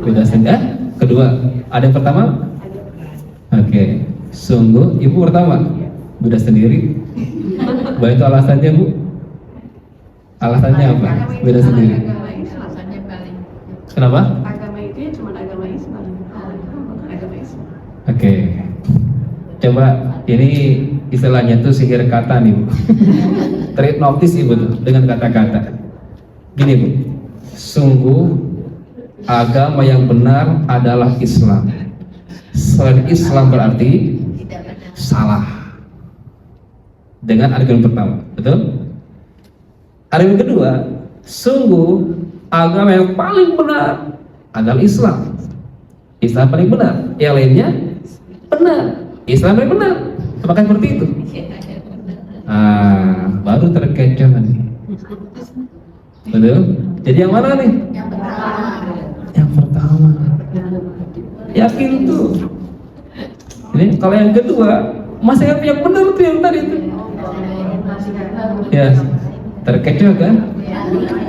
Beda sendiri. Kedua, ada yang pertama? Oke. Sungguh, ibu pertama beda sendiri. Baik, itu alasannya bu? Alasannya apa? Beda sendiri. Alasannya paling. Kenapa? Agama itu ya cuma agama Islam. Agama Islam. Oke. Coba ini istilahnya tuh sihir kata nih bu. Terhipnotis ibu tuh dengan kata-kata. Gini bu, sungguh agama yang benar adalah Islam. Selain Islam berarti salah. Dengan argumen pertama, betul? Argumen kedua, sungguh agama yang paling benar adalah Islam. Islam paling benar, yang lainnya benar. Islam paling benar. Apakah seperti itu? Baru terkecoh nih. Betul? Jadi yang mana nih? Yang pertama. Yakin tuh. Ini kalau yang kedua, masih yang benar tuh yang tadi itu. Ya, terkecoh kan?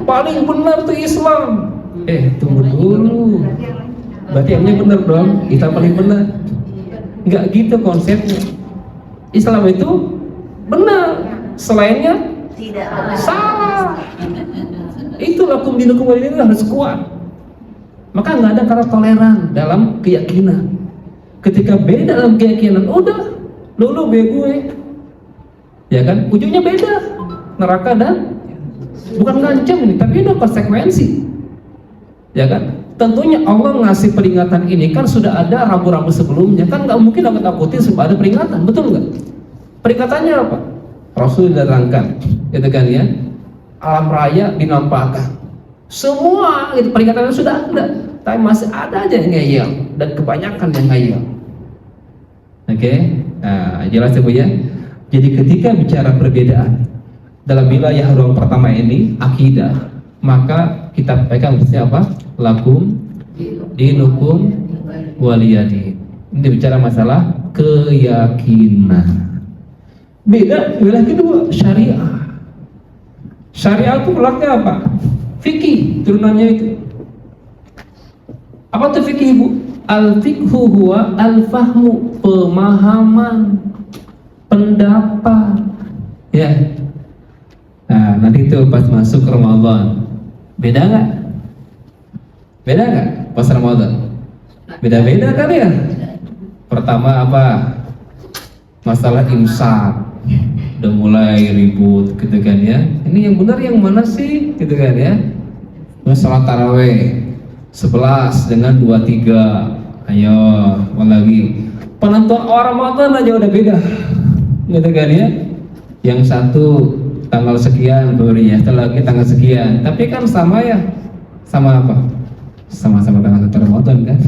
Paling benar tuh Islam. Tunggu dulu. Berarti yang ini benar dong. Kita paling benar. Enggak gitu konsepnya. Islam itu benar, selainnya tidak salah. Itulah hukum dinukum ini harus kuat. Maka nggak ada kata toleran dalam keyakinan. Ketika beda dalam keyakinan, udah lu be gue, ya kan? Ujungnya beda, neraka dan bukan ngancam ini, tapi ada konsekuensi, ya kan? Tentunya Allah ngasih peringatan ini kan sudah ada rambu-rambu sebelumnya, kan nggak mungkin aku takutin sebab ada peringatan, betul nggak? Peringatannya apa? Rasul datangkan, gitu kan ya? Alam raya dinampakkan, semua itu peringatannya sudah ada, tapi masih ada aja yang ngeyel dan kebanyakan yang ngeyel. Oke, nah jelas ya bu ya. Jadi ketika bicara perbedaan dalam wilayah ruang pertama ini akidah, maka kita pegang apa? Lakum dinukum waliyadin. Ini bicara masalah keyakinan. Beda wilayah kedua, syariah. Syariah itu pelaknya apa? Fikih, turunannya itu. Apa tuh fikih bu? Al-fikhu huwa al-fahmu, pemahaman, pendapat. Ya. Nah, nanti itu pas masuk Ramadan. Beda nggak? Beda nggak pas Ramadan? Beda-beda kan ya? Pertama apa? Masalah imsak. Udah mulai ribut gitu kan ya. Ini yang benar yang mana sih? Gitu kan ya. Masalah taraweh 11 dengan 23. Ayo, mau lagi. Penentuan awal Ramadan aja udah beda. Gitu kan ya. Yang satu tanggal sekian barunya, setelah lagi tanggal sekian. Tapi kan sama ya. Sama apa? Sama-sama tanggal 1 Ramadan kan.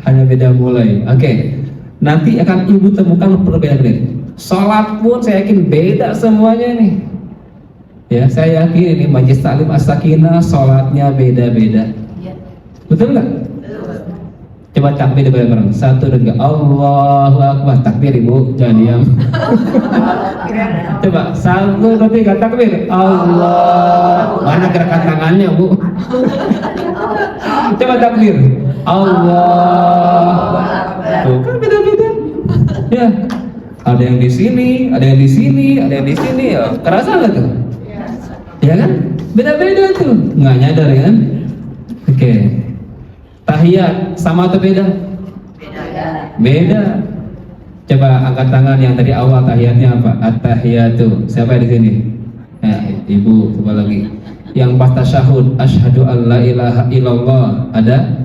Hanya beda mulai. Oke. Nanti akan ibu temukan perbedaan ini. Sholat pun saya yakin beda semuanya nih. Ya, saya yakin ini Majelis Taklim As-Sakinah sholatnya beda-beda. Betul nggak? Coba takbir bareng-bareng. 1, 2, 3. Allahu Akbar. Takbir ibu, jangan diam. Coba 1, 2, 3 takbir. Allah. Mana gerakan tangannya bu? Coba takbir. Allah. Tuh kan beda-beda. Ya. Ada yang di sini, ada yang di sini, ada yang di sini. Ya, kerasa nggak tuh? Ya kan? Beda-beda tuh. Nggak nyadar kan? Oke. Tahiyat sama atau beda? Beda. Coba angkat tangan yang tadi awal tahiyatnya apa? At-tahiyatu. Siapa di sini? Ibu, coba lagi. Yang pas tasyahud, asyhadu an la ilaha illallah. Ada?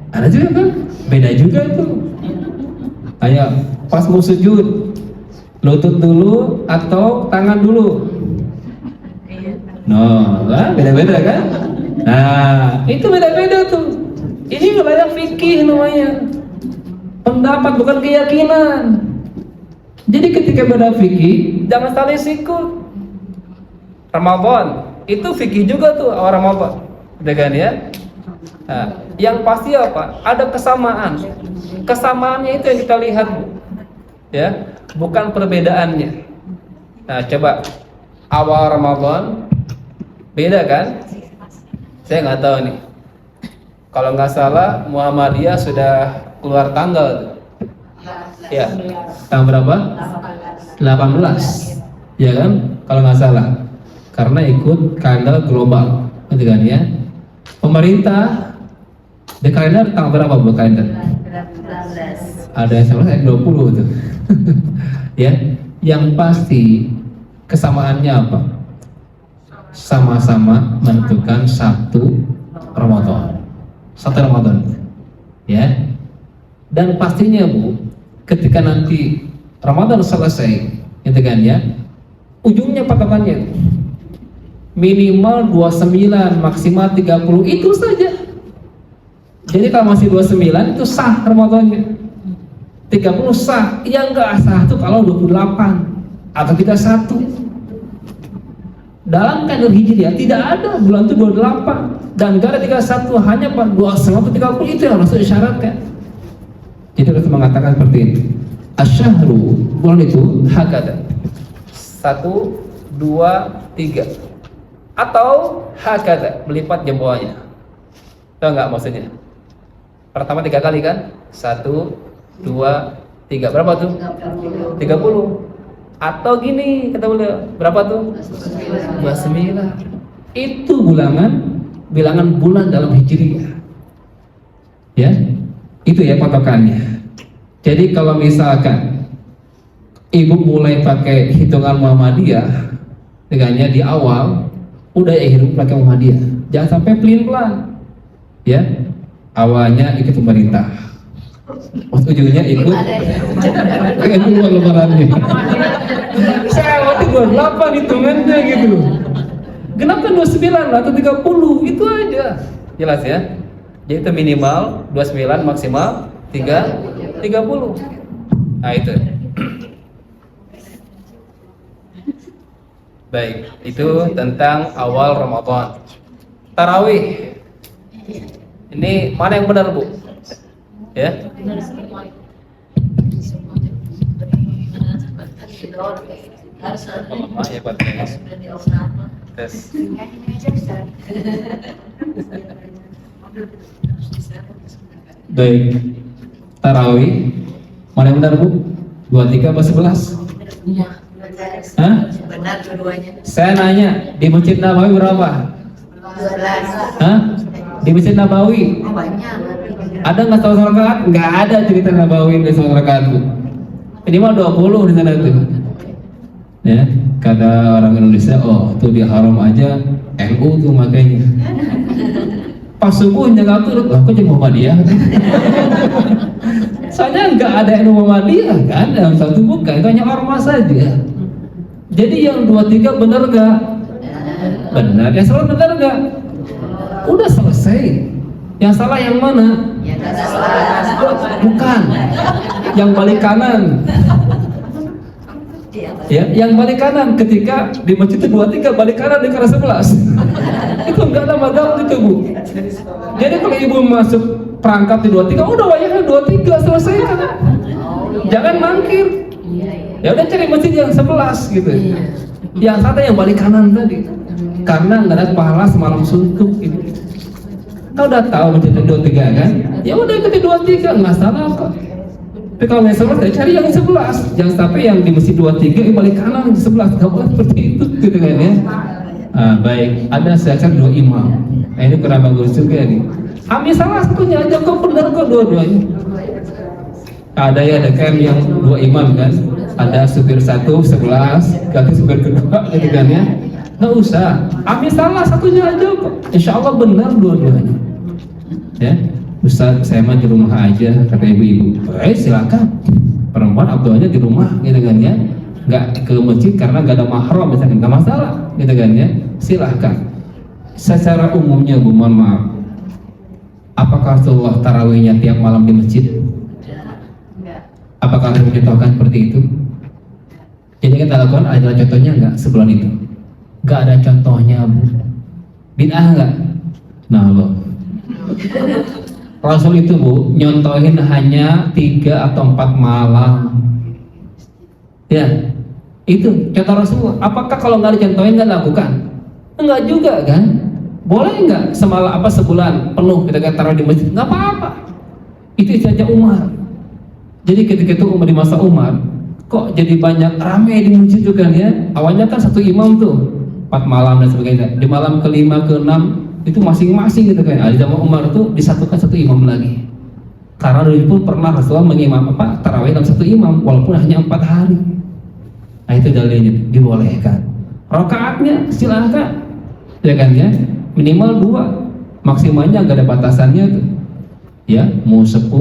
Ada juga kan? Beda juga tuh. Ayo, pas mau sujud, lutut dulu atau tangan dulu? No, beda-beda kan? Nah, itu beda-beda tuh. Ini wilayah fikih namanya. Pendapat bukan keyakinan. Jadi ketika beda fikih, jangan saling sikut. Ramadan itu fikih juga tuh awal Ramadan, kan ya? Nah, yang pasti apa? Ada kesamaan. Kesamaannya itu yang kita lihat, ya, bukan perbedaannya. Nah, coba awal Ramadan beda kan? Saya nggak tahu nih. Kalau nggak salah Muhammadiyah sudah keluar tanggal tuh. Ya, tanggal berapa? 18, ya kan? Kalau nggak salah, karena ikut kalender global, gitu kan ya. Pemerintah di kalender tanggal berapa bu kalender? 19. Ada yang salah 20 tuh. Ya, yang pasti kesamaannya apa? Sama-sama menentukan satu Ramadan, ya. Dan pastinya bu, ketika nanti Ramadan selesai, gitu kan ya, ujungnya patokannya minimal 29, maksimal 30, itu saja. Jadi kalau masih 29 itu sah Ramadannya, 30 sah. Yang enggak sah itu kalau 28 atau 31. Dalam kalender Hijriah tidak ada bulan itu 28 dan enggak ada 31, hanya 29 atau 30, itu yang Rasul isyaratkan. Jadi Rasul mengatakan seperti ini, asyahru, bulan itu hakada 1, 2, 3, atau hakada melipat jempolnya. Tahu nggak maksudnya? Pertama 3 kali kan? 1, 2, 3, berapa tuh? 30. Atau gini kata beliau, berapa tuh? 29. Itu bilangan bulan dalam Hijriah. Ya, itu ya patokannya. Jadi kalau misalkan ibu mulai pakai hitungan Muhammadiyah, dengannya di awal udah hidup pakai Muhammadiyah, jangan sampai pelin-pelan. Ya, awalnya ikut pemerintah, ujungnya ikut lebarannya. Saya waktu 28 hitungannya gitu. Kenapa 29 atau 30? Itu aja. Jelas ya? Jadi itu minimal 29, maksimal 30. Nah itu. Baik, itu tentang awal Ramadan. Tarawih. Ini mana yang benar, Bu? Ya? Oh, ya, Pak. Tes. Baik. Tarawih. Mana yang benar, Bu? 23 apa 11? Hah? Benar dua-duanya. Saya nanya, di Masjid Nabawi berapa? 12. Hah? Di Masjid Nabawi Oh, banyak. ada nggak 100 rakaat? Nggak ada cerita Nabawi dari 100 rakaat, Bu. Minimal 20 di sana tuh. Ya, kata orang Indonesia, oh tuh di haram aja NU tuh makanya. Pas subuhnya nggak turut, kok jadi Muhammadiyah? Soalnya nggak ada NU Muhammadiyah kan, dalam satu bukan, itu hanya ormas saja. Jadi yang 23 benar nggak? Benar, yang salah benar nggak? Udah selesai. Yang salah yang mana? Ya, salah. Bukan. Yang balik kanan. Ya, yang balik kanan ketika di masjid itu 23 balik kanan di kanan 11. Itu enggak ada madhab itu, Bu. Jadi kalau ibu masuk perangkap di 23, udah wayahnya 23 selesaikan. Jangan mangkir. Ya udah cari masjid yang 11 gitu. Yang satu yang balik kanan tadi. Karena enggak ada pahala semalam suntuk gitu. Kau udah tahu masjid 23 kan? Ya udah ikuti 23, enggak salah kok. Tapi kalau yang 11, cari yang 11. Jangan sampai yang di masjid 23 balik kanan 11. Gak boleh seperti itu gitu kan ya. Baik, ada seakan 2 imam. Nah ini kurang bagus juga nih. Ambil salah satunya aja, kok benar kok dua-duanya. Ada ya, ada kan yang 2 imam kan. Ada supir 1, 11, ganti supir kedua gitu kan ya. Nggak usah, ambil salah satunya aja kok. Insya Allah benar dua-duanya. Ya, Ustaz, saya mah di rumah aja, kata ibu-ibu. Silakan. Perempuan abdu'anya di rumah, gitu kan ya. Nggak ke masjid karena nggak ada mahram, misalnya nggak masalah, gitu kan ya. Silahkan. Secara umumnya, Bu, mohon maaf. Apakah Rasulullah tarawihnya tiap malam di masjid? Apakah Rasul mencontohkan seperti itu? Jadi kita lakukan adalah contohnya nggak sebulan itu? Nggak ada contohnya, Bu. Bid'ah nggak? Nah, loh. Rasul itu, Bu, nyontohin hanya 3 atau 4 malam. Ya, itu contoh Rasulullah. Apakah kalau nggak dicontohin nggak lakukan? Enggak juga kan? Boleh nggak sebulan penuh kita taruh di masjid? Nggak apa-apa. Itu saja Umar. Jadi ketika itu Umar, di masa Umar, kok jadi banyak ramai di masjid itu kan ya? Awalnya kan satu imam tuh 4 malam dan sebagainya. Di malam ke-5, ke-6 itu masing-masing gitu kan. Di zaman Umar tuh disatukan satu imam lagi. Karena dulu pun pernah Rasulullah mengimam tarawih dalam satu imam walaupun hanya 4 hari. Nah itu dalilnya dibolehkan. Rakaatnya silakan, ya kan ya, minimal 2, maksimalnya nggak ada batasannya tuh. Ya, mau 10,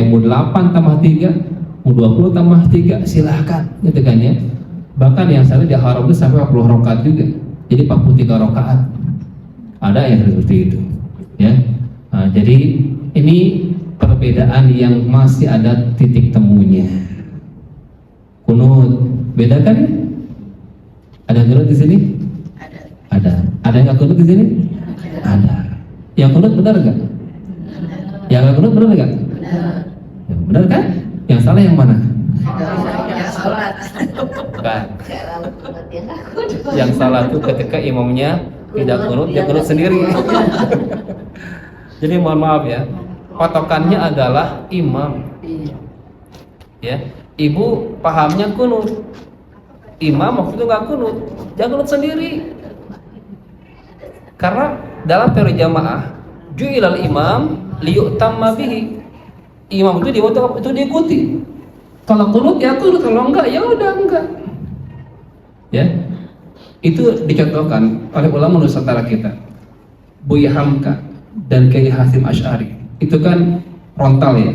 mau 8 tambah 3, mau 20 tambah 3, silahkan, gitu kan ya. Bahkan yang saya di haram itu sampai 40 rakaat juga. Jadi 43 rakaat. Ada yang seperti itu, ya. Nah, jadi ini perbedaan yang masih ada titik temunya. Kunut, beda kan? Ada kunut di sini? Ada. Ada yang nggak kunut di sini? Ada. Yang kunut benar nggak? Yang nggak kunut benar nggak? Ya, benar kan? Yang salah yang mana? Yang sholat. Bukan. Yang salah itu ketika imamnya tidak kunut, dia kunut sendiri. Jadi mohon maaf ya, patokannya adalah imam. Ya, ibu pahamnya kunut, imam waktu itu nggak kunut, jangan kunut sendiri. Karena dalam teori jamaah, ju'ilal imam liyu'tamma bihi. Imam itu diikuti. Kalau kunut ya kunut, kalau enggak ya udah enggak. Ya, itu dicontohkan oleh ulama Nusantara kita, Buya Hamka dan Kiai Hasyim Asy'ari. Itu kan frontal ya,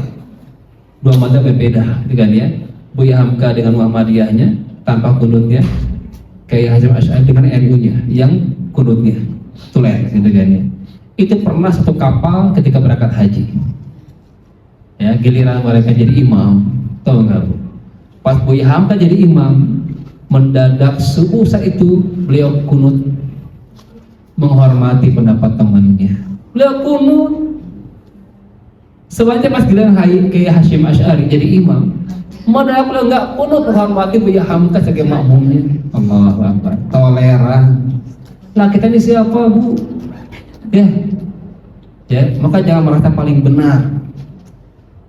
2 madzhab berbeda, kan ya. Buya Hamka dengan Muhammadiyahnya tanpa kunutnya, Kiai Hasyim Asy'ari dengan NU-nya yang kunutnya tulen, gitu kan ya. Itu pernah satu kapal ketika berangkat haji. Ya, giliran mereka jadi imam, tahu nggak Bu? Pas Buya Hamka jadi imam, mendadak subuh saat itu beliau kunut menghormati pendapat temannya. Beliau kunut. Sebenarnya pas giliran Kiai Hasyim Asy'ari jadi imam, mendadak beliau nggak kunut menghormati Buya Hamka sebagai makmumnya. Allahu Akbar. Toleran. Nah kita ini siapa Bu? Ya, maka jangan merasa paling benar.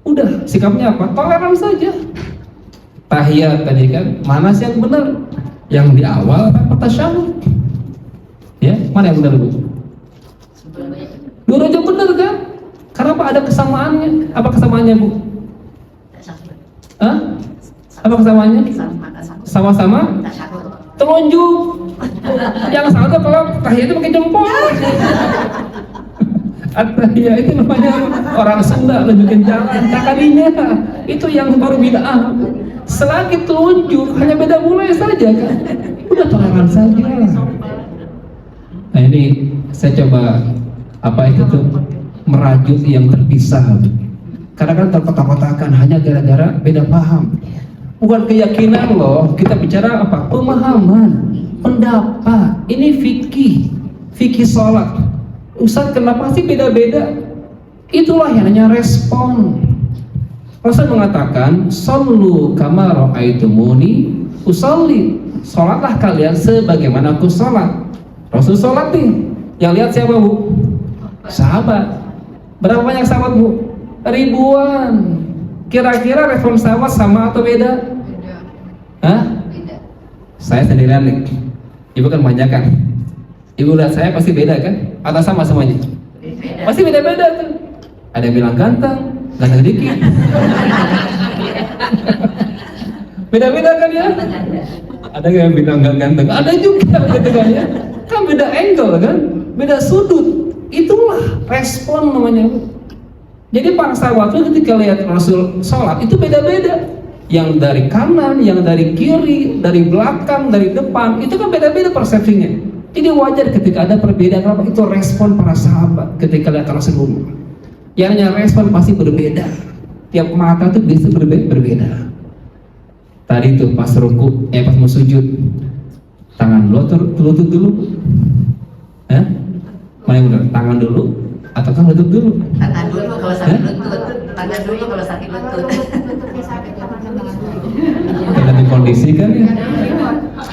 Udah, sikapnya apa? Toleran saja. Tahiyat tadi kan, mana sih yang benar? Yang di awal apa tasyahud? Ya, mana yang benar Bu? Dua aja benar kan? Karena apa? Ada kesamaannya. Apa kesamaannya Bu? Hah? Apa kesamaannya? Sama-sama telunjuk. Yang satu kalau tahiyat itu pakai jempol. At-tahiyah itu namanya orang Sunda nunjukin jalan, takadinya itu yang baru bid'ah. Selagi telunjuk hanya beda mulai saja kan, udah toleran saja. Nah ini saya coba itu tuh merajut yang terpisah. Karena kan terkotak-kotakan hanya gara-gara beda paham. Bukan keyakinan loh, kita bicara apa? Pemahaman, pendapat. Ini fikih sholat. Ustaz kenapa sih beda-beda? Itulah yang namanya respon. Rasul mengatakan, "Shallu kama ra'aitumuni usolli." Salatlah kalian sebagaimana aku salat. Rasul salat nih. Yang lihat siapa Bu? Sahabat. Berapa banyak sahabat Bu? Ribuan. Kira-kira respon sahabat sama atau beda? Hah? Beda. Saya sendirian nih. Ibu kan banyak kan? Ibu lihat saya pasti beda kan? Atau sama semuanya? Beda. Pasti beda-beda tuh. Ada yang bilang ganteng dikit. Beda-beda kan ya? Ada yang bilang gak ganteng, ada juga gitu kan ya? Kan beda angle kan? Beda sudut. Itulah respon namanya. Jadi para sahabat itu ketika lihat Rasul sholat itu beda-beda. Yang dari kanan, yang dari kiri, dari belakang, dari depan, itu kan beda-beda persepsinya. Jadi wajar ketika ada perbedaan. Kenapa? Itu respon para sahabat ketika lihat Rasulullah. Yang respon pasti berbeda. Tiap mata itu bisa berbeda. Tadi tuh pas ruku, pas mau sujud, tangan lutut dulu. Mana yang benar? Tangan dulu atau kan lutut dulu? Tangan dulu kalau sakit lutut. Tangan dulu kalau sakit lutut. Tergantung kondisi kan ya.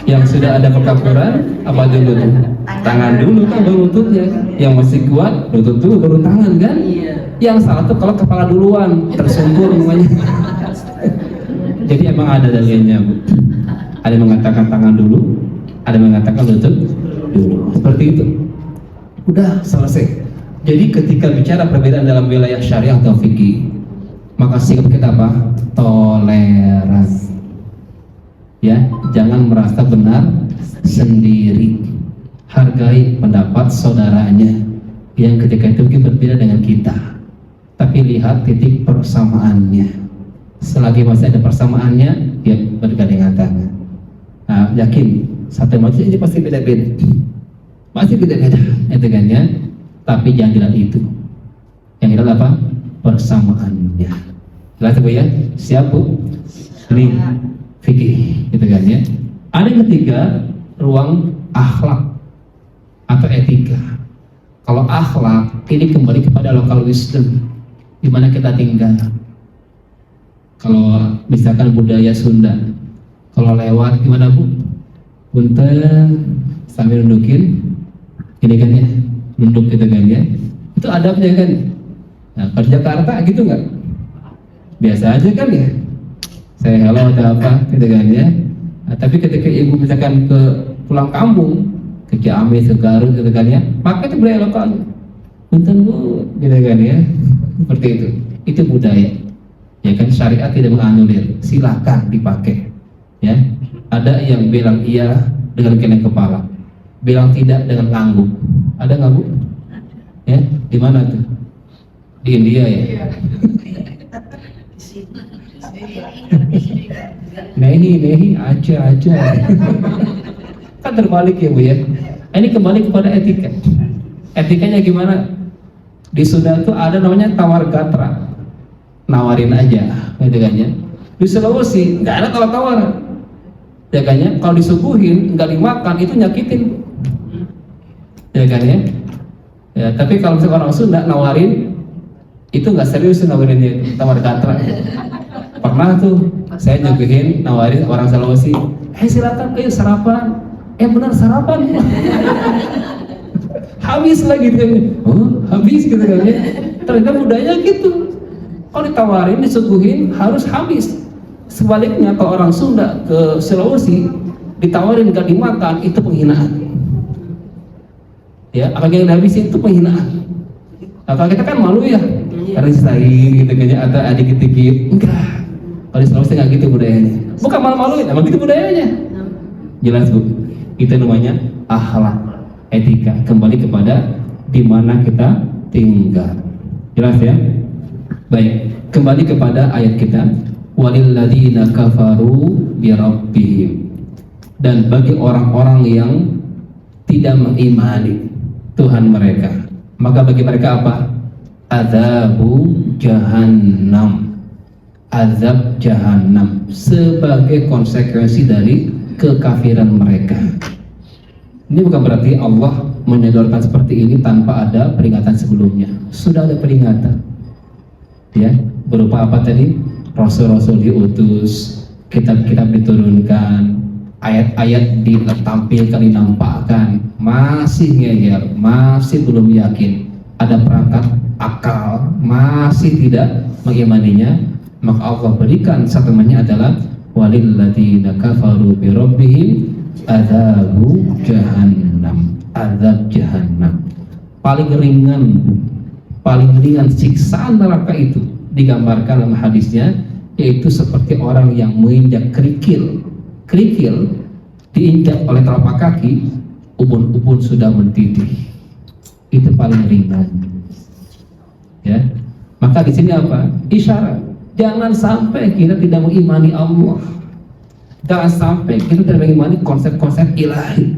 Yang sudah ada perkapuran apa dulu tuh? Tangan dulu kan baru lututnya. Yang masih kuat lutut dulu baru tangan kan? Yang salah tuh kalau kepala duluan tersungkur semuanya. Jadi emang ada dalilnya Bu. Ada yang mengatakan tangan dulu, ada yang mengatakan lutut dulu. Seperti itu. Udah selesai. Jadi ketika bicara perbedaan dalam wilayah syariah atau fikih, maka sikap kita apa? Toleransi. Ya, jangan merasa benar sendiri. Hargai pendapat saudaranya yang ketika itu mungkin berbeda dengan kita. Tapi lihat titik persamaannya. Selagi masih ada persamaannya, ya bergandengan tangan. Nah, yakin satu manusia ini pasti beda-beda. Pasti beda-beda, itu kan ya. Tapi jangan dilihat itu. Yang dilihat apa? Persamaannya. Jelas Bu ya? Siap Bu? Ini fikih, gitu kan ya. Ada yang ketiga, ruang akhlak atau etika. Kalau akhlak ini kembali kepada local wisdom, di mana kita tinggal. Kalau misalkan budaya Sunda, kalau lewat gimana Bu? Punten sambil nundukin, ini kan ya, nunduk gitu kan ya. Itu adabnya kan. Nah, kalau di Jakarta gitu nggak? Biasa aja kan ya. Saya hello atau apa gitu kan ya. Nah, tapi ketika ibu misalkan ke pulang kampung, ke Ciamis, ke Garut gitu kan ya, maka itu budaya lokal. Punten Bu, gitu kan ya. Seperti itu. Itu budaya. Ya kan, syariat tidak menganulir, silakan dipakai. Ya, ada yang bilang iya dengan geleng kepala, bilang tidak dengan ngangguk. Ada nggak Bu? Ya, di mana tuh? Di India ya. Nehi, aja. Kan terbalik ya Bu ya. Ini kembali kepada etika. Etikanya gimana? Di Sunda tuh ada namanya tawar gatra. Nawarin aja, gitu kan ya. Di Sulawesi nggak ada tawar-tawaran, ya kan ya. Kalau disuguhin nggak dimakan itu nyakitin, ya kan ya. Ya, tapi kalau misalkan orang Sunda nawarin itu nggak serius nawarinnya, tawar gatra. Pernah tuh saya nyuguhin nawarin orang Sulawesi, silakan ayo sarapan. Benar sarapan. Habis lagi gitu kan. Oh, habis gitu kan ya. Ternyata budaya gitu. Kalau ditawarin, disuguhin harus habis. Sebaliknya kalau orang Sunda ke Sulawesi ditawarin gak dimakan, itu penghinaan. Ya, apalagi yang dihabisin itu penghinaan. Nah, kalau kita kan malu ya, karena sisain gitu kan ya, atau ada dikit-dikit. Enggak. Kalau di Sulawesi nggak gitu budayanya. Bukan malu-maluin, emang gitu budayanya. Jelas Bu. Itu namanya akhlak, etika. Kembali kepada di mana kita tinggal. Jelas ya? Baik, kembali kepada ayat kita. Walilladzina kafaru birabbihim. Dan bagi orang-orang yang tidak mengimani Tuhan mereka, maka bagi mereka apa? Adzabu jahannam. Azab jahannam sebagai konsekuensi dari kekafiran mereka. Ini bukan berarti Allah menyodorkan seperti ini tanpa ada peringatan sebelumnya. Sudah ada peringatan. Ya, berupa apa tadi? Rasul-rasul diutus, kitab-kitab diturunkan, ayat-ayat ditampilkan, dinampakkan, masih ngeyel, masih belum yakin, ada perangkat akal, masih tidak mengimaninya, maka Allah berikan satuannya adalah walilladzina kafaru birabbihim adzabu jahannam, azab jahannam. Paling ringan siksaan neraka itu digambarkan dalam hadisnya, yaitu seperti orang yang menginjak kerikil diinjak oleh telapak kaki, ubun-ubun sudah mendidih. Itu paling ringan. Ya, maka di sini apa? Isyarat. Jangan sampai kita tidak mengimani Allah. Jangan sampai kita tidak mengimani konsep-konsep ilahi,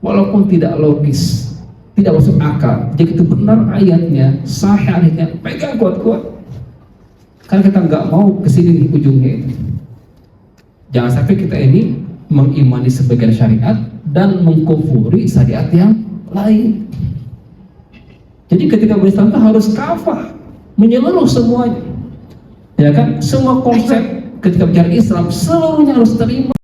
walaupun tidak logis, tidak masuk akal. Jika itu benar ayatnya, sahih hadisnya, pegang kuat-kuat. Karena kita nggak mau kesini di ujungnya. Jangan sampai kita ini mengimani sebagian syariat dan mengkufuri syariat yang lain. Jadi ketika berislam itu harus kafah, menyeluruh semuanya. Ya kan, semua konsep ketika bicara Islam seluruhnya harus terima.